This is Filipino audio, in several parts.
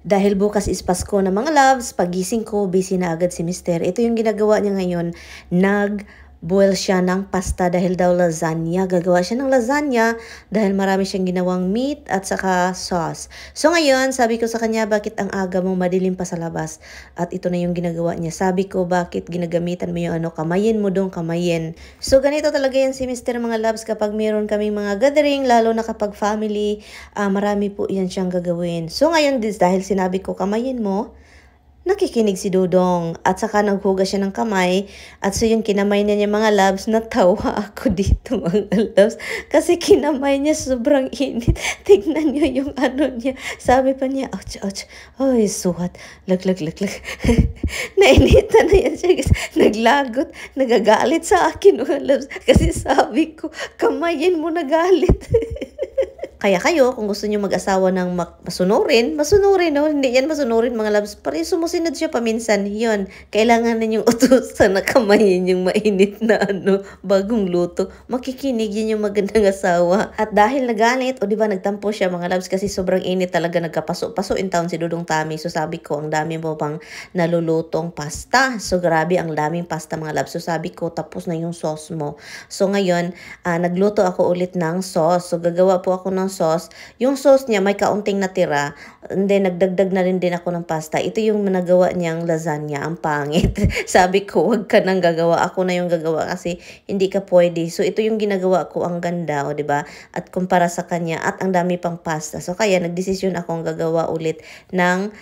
Dahil bukas is Pasko na mga loves, pagising ko, busy na agad si Mister. Ito yung ginagawa niya ngayon, nag-boil siya ng pasta dahil daw lasagna. Gagawa siya ng lasagna dahil marami siyang ginawang meat at saka sauce. So ngayon, sabi ko sa kanya, bakit ang aga mo madilim pa sa labas? At ito na yung ginagawa niya. Sabi ko, bakit ginagamitan mo yung kamayin mo dong kamayin. So ganito talaga yan si Mister mga loves kapag meron kaming mga gathering, lalo na kapag family, marami po yan siyang gagawin. So ngayon, dahil sinabi ko kamayin mo, nakikinig si Dudong at saka naghugas siya ng kamay at so yung kinamay niya mga loves, natawa ako dito mga loves kasi kinamay niya sobrang init. Tignan niyo yung niya. Sabi pa niya, ouch, ouch, ay suhat, lag. Nainitan na yan siya guys. Naglagot, nagagalit sa akin mga loves kasi sabi ko, kamayin mo nagalit. Kaya kayo, kung gusto niyo mag-asawa ng masunurin, no? Hindi yan masunurin mga loves. Parang sumusunod siya paminsan. Yun, kailangan ninyong utusan na kamayin yung mainit na bagong luto. Makikinig yun yung magandang asawa. At dahil nagalit, o diba nagtampo siya mga loves kasi sobrang init talaga nagkapaso-paso in town si Dudong Tami. So sabi ko, ang dami mo pang nalulutong pasta. So grabe, ang daming pasta mga loves. So sabi ko, tapos na yung sauce mo. So ngayon, nagluto ako ulit ng sauce. So gagawa po ako ng sauce. Yung sauce niya may kaunting natira. And then nagdagdag na rin din ako ng pasta. Ito yung nagawa niyang lasagna. Ang pangit. Sabi ko, wag ka nang gagawa. Ako na yung gagawa kasi hindi ka pwede. So ito yung ginagawa ko, ang ganda, o diba? At kumpara sa kanya at ang dami pang pasta. So kaya nagdesisyon akong gagawa ulit ng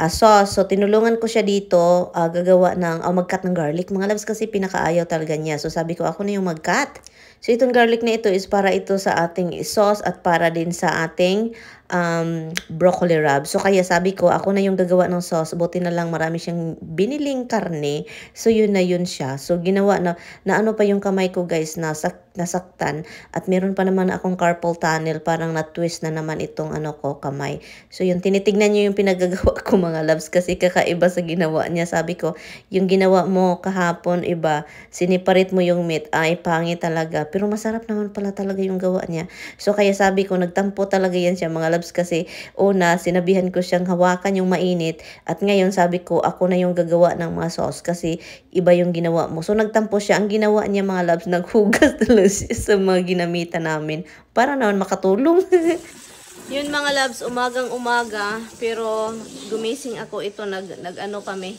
sauce. So, tinulungan ko siya dito, gagawa ng, mag-cut ng garlic. Mga loves kasi pinakaayaw talaga niya. So, sabi ko, ako na yung mag-cut. So, itong garlic na ito is para ito sa ating sauce at para din sa ating broccoli rub. So, kaya sabi ko, ako na yung gagawa ng sauce. Buti na lang marami siyang biniling karne. So, yun na yun siya. So, ginawa na ano pa yung kamay ko guys, nasaktan. At meron pa naman akong carpal tunnel. Parang na-twist na naman itong kamay. So, yun, tinitignan niyo yung pinagagawa ko mga loves kasi kakaiba sa ginawa niya. Sabi ko, yung ginawa mo kahapon iba, siniparit mo yung meat, ay pangit talaga. Pero masarap naman pala talaga yung gawa niya. So, kaya sabi ko, nagtampo talaga yan siya mga loves kasi una, sinabihan ko siyang hawakan yung mainit at ngayon sabi ko, ako na yung gagawa ng mga sauce kasi iba yung ginawa mo. So, nagtampo siya. Ang ginawa niya mga loves, naghugas talaga siya sa mga ginamitan namin para naman makatulong. Yun mga loves, umagang umaga, pero gumising ako ito, nag-ano kami.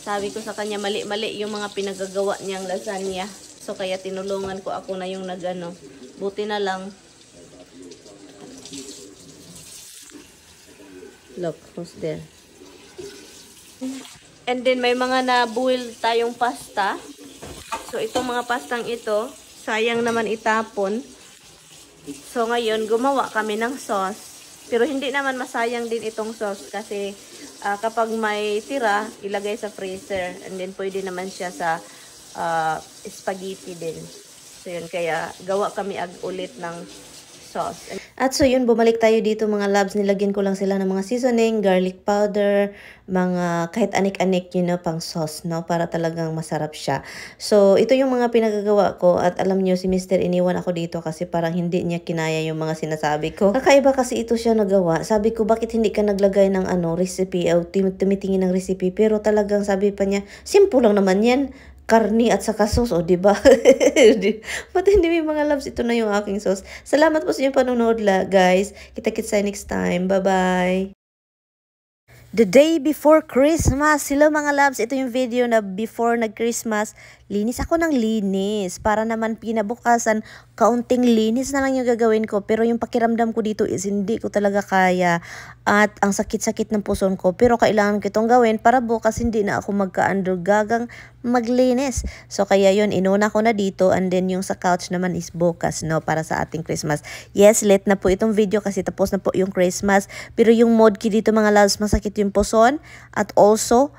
Sabi ko sa kanya, mali-mali yung mga pinagagawa niyang lasagna. So kaya tinulungan ko, ako na yung nag-ano. Buti na lang. Look, who's there? And then may mga na-boil tayong pasta. So itong mga pastang ito, sayang naman itapon. So, ngayon, gumawa kami ng sauce. Pero hindi naman masayang din itong sauce kasi kapag may tira, ilagay sa freezer. And then, pwede naman siya sa spaghetti din. So, yun. Kaya, gawa kami ulit ng sauce. At so yun, bumalik tayo dito mga loves. Nilagyan ko lang sila ng mga seasoning, garlic powder, mga kahit anik-anik yun pang sauce, no? Para talagang masarap siya. So, ito yung mga pinagagawa ko. At alam nyo, si Mr. iniwan ako dito kasi parang hindi niya kinaya yung mga sinasabi ko. Kakaiba kasi ito siya nagawa. Sabi ko, bakit hindi ka naglagay ng recipe o tumitingin ng recipe? Pero talagang sabi pa niya, simple lang naman yan. Karni at saka sauce, o diba? Pati hindi may mga loves, ito na yung aking sauce. Salamat po sa inyong panonood guys. Kita-kits tayo next time. Bye-bye! The day before Christmas. Hello mga loves, ito yung video na before nag-Christmas. Linis ako ng linis. Para naman pinabukasan, kaunting linis na lang yung gagawin ko. Pero yung pakiramdam ko dito is hindi ko talaga kaya. At ang sakit-sakit ng puson ko. Pero kailangan ko itong gawin para bukas hindi na ako gagang maglinis. So kaya yun, inuna ko na dito. And then yung sa couch naman is bukas, no? Para sa ating Christmas. Yes, late na po itong video kasi tapos na po yung Christmas. Pero yung mood ko dito mga loves, masakit yung puson. At also,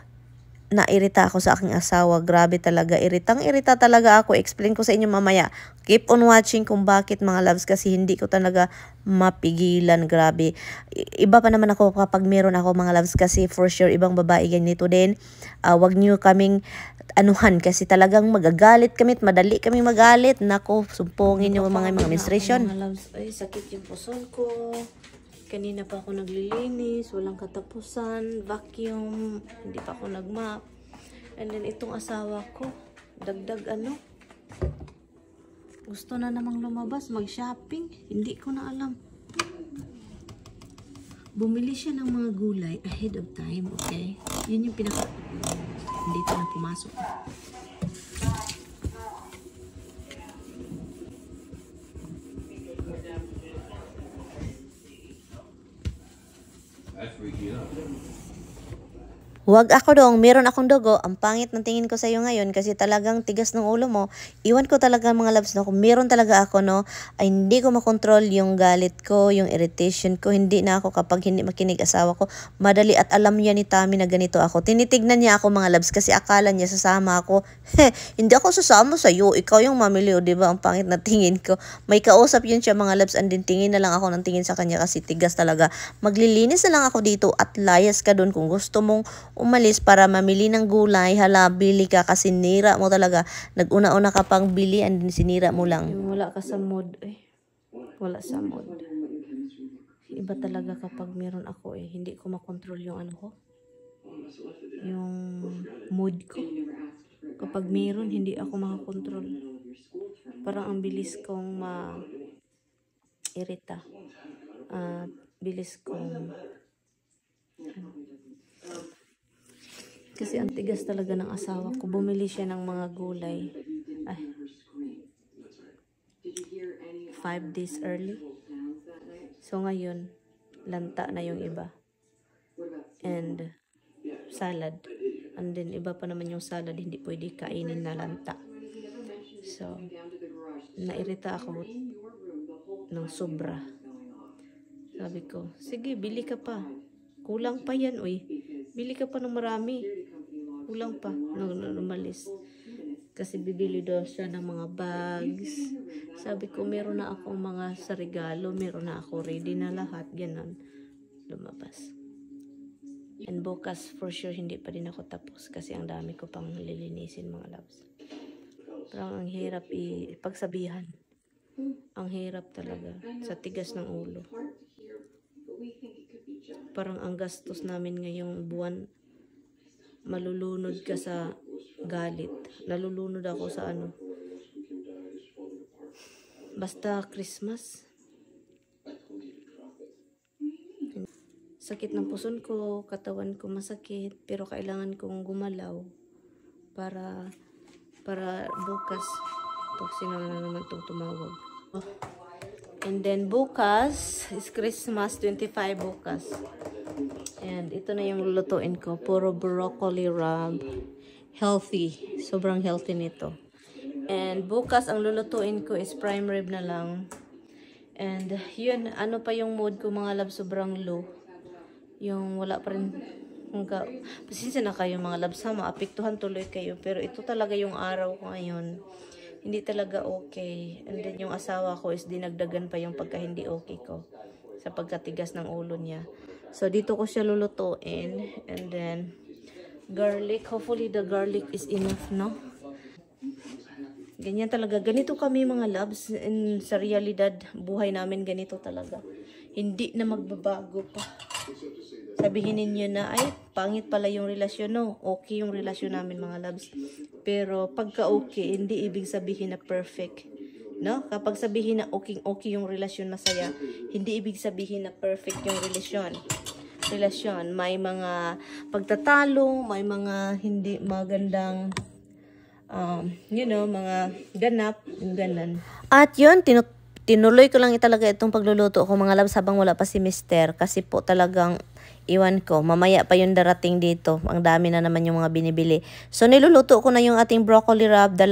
nairita ako sa aking asawa. Grabe talaga. Iritang-irita talaga ako. Explain ko sa inyo mamaya. Keep on watching kung bakit mga loves kasi hindi ko talaga mapigilan. Grabe. Iba pa naman ako kapag meron ako mga loves kasi for sure ibang babae ganito din. Wag niyo kaming anuhan kasi talagang magagalit kami at madali kaming magalit. Nako, sumpungin yung mga menstruation. Mga loves, ay sakit yung puson ko. Kanina pa ako naglilinis, walang katapusan, vacuum, hindi pa ako nagmap. And then itong asawa ko, dagdag gusto na namang lumabas, mag-shopping. Hindi ko na alam. Bumili siya ng mga gulay ahead of time, okay? Yun yung dito na pumasok. Huwag ako dong, meron akong dugo, ang pangit ng tingin ko sa iyo ngayon kasi talagang tigas ng ulo mo. Iwan ko talaga mga loves, no, kung meron talaga ako, no, ay hindi ko makontrol yung galit ko, yung irritation ko. Hindi na ako kapag hindi makinig asawa ko. Madali at alam niya ni Tami na ganito ako. Tinitignan niya ako mga loves kasi akala niya sasama ako. Hindi ako sasama sa iyo, ikaw yung mamili, o diba? Ang pangit na tingin ko. May kausap yun siya mga loves, and din tingin na lang ako ng tingin sa kanya kasi tigas talaga. Maglilinis na lang ako dito at layas ka doon kung gusto mong umalis para mamili ng gulay. Hala, bili ka kasi nira mo talaga. Nag-una-una ka pang bili and sinira mo lang. Wala ka sa mood wala sa mood. Iba talaga kapag meron ako hindi ko makontrol yung yung mood ko. Kapag meron, hindi ako makakontrol. Parang ang bilis kong ma-irita. Bilis kong kasi ang tigas talaga ng asawa ko. Bumili siya ng mga gulay. 5 days early. So ngayon, lanta na yung iba. And salad. And then iba pa naman yung salad, hindi pwede kainin na lanta. So, nairita ako ng sobra. Sabi ko, sige, bili ka pa. Kulang pa yan, bili ka pa ng marami. Kulang pa nung umalis. Kasi bibili daw siya ng mga bags. Sabi ko, meron na ako mga sa regalo. Meron na ako ready na lahat. Ganon. Lumabas. And bukas, for sure, hindi pa din ako tapos. Kasi ang dami ko pang lilinisin, mga loves. Parang ang hirap pagsabihan. Ang hirap talaga. Sa tigas ng ulo. Parang ang gastos namin ngayong buwan, malulunod ka sa galit. Nalulunod ako sa basta Christmas. Sakit ng puson ko, katawan ko masakit, pero kailangan kong gumalaw para bukas. Sino na naman itong tumawag. And then bukas is Christmas, 25 bukas. And ito na yung lulutuin ko. Puro broccoli rub. Healthy. Sobrang healthy nito. And bukas ang lulutuin ko is prime rib na lang. And yun, pa yung mood ko mga love, sobrang low. Yung wala pa rin. Pasensya na kayo mga love, maapektuhan tuloy kayo. Pero ito talaga yung araw ko ngayon. Hindi talaga okay. And then yung asawa ko is dinagdagan pa yung pagka hindi okay ko. Sa pagkatigas ng ulo niya. So, dito ko siya lulutuin. And then, garlic. Hopefully, the garlic is enough, no? Ganyan talaga. Ganito kami, mga loves. Sa realidad, buhay namin ganito talaga. Hindi na magbabago pa. Sabihin ninyo na, ay, pangit pala yung relasyon, no? Okay yung relasyon namin, mga loves. Pero, pagka okay, hindi ibig sabihin na perfect. No? Kapag sabihin na okay yung relasyon, masaya, hindi ibig sabihin na perfect yung relasyon. May mga pagtatalo, may mga hindi magandang mga ganap, yung ganan. At yun, tinuloy ko lang talaga itong pagluluto ko, mga loves, habang wala pa si Mister. Kasi po talagang iwan ko, mamaya pa yung darating dito. Ang dami na naman yung mga binibili. So, niluluto ko na yung ating broccoli wrap, 2.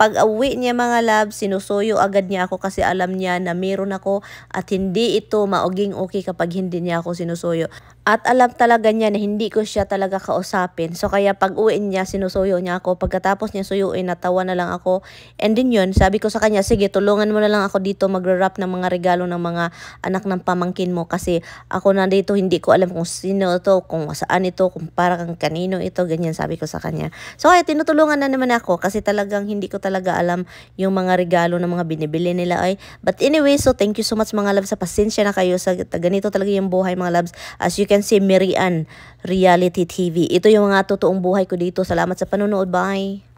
Pag-uwi niya, mga loves, sinusuyo agad niya ako kasi alam niya na meron ako at hindi ito mauging okay kapag hindi niya ako sinusuyo. At alam talaga niya na hindi ko siya talaga kausapin. So, kaya pag-uwi niya, sinusuyo niya ako. Pagkatapos niya suyuin, natawa na lang ako. And din yun, sabi ko sa kanya, sige, tulungan mo na lang ako dito mag-wrap ng mga regalo ng mga anak ng pamangkin mo kasi ako na dito, hindi ko alam kung sino ito, kung saan ito, kung parang kanino ito, ganyan sabi ko sa kanya. So ay tinutulungan na naman ako kasi talagang hindi ko talaga alam yung mga regalo ng mga binibili nila ay. But anyway, so thank you so much mga loves, sa pasensya na kayo sa ganito talaga yung buhay mga loves. As you can see, Mary Ann Reality TV. Ito yung mga totoong buhay ko dito. Salamat sa panonood. Bye!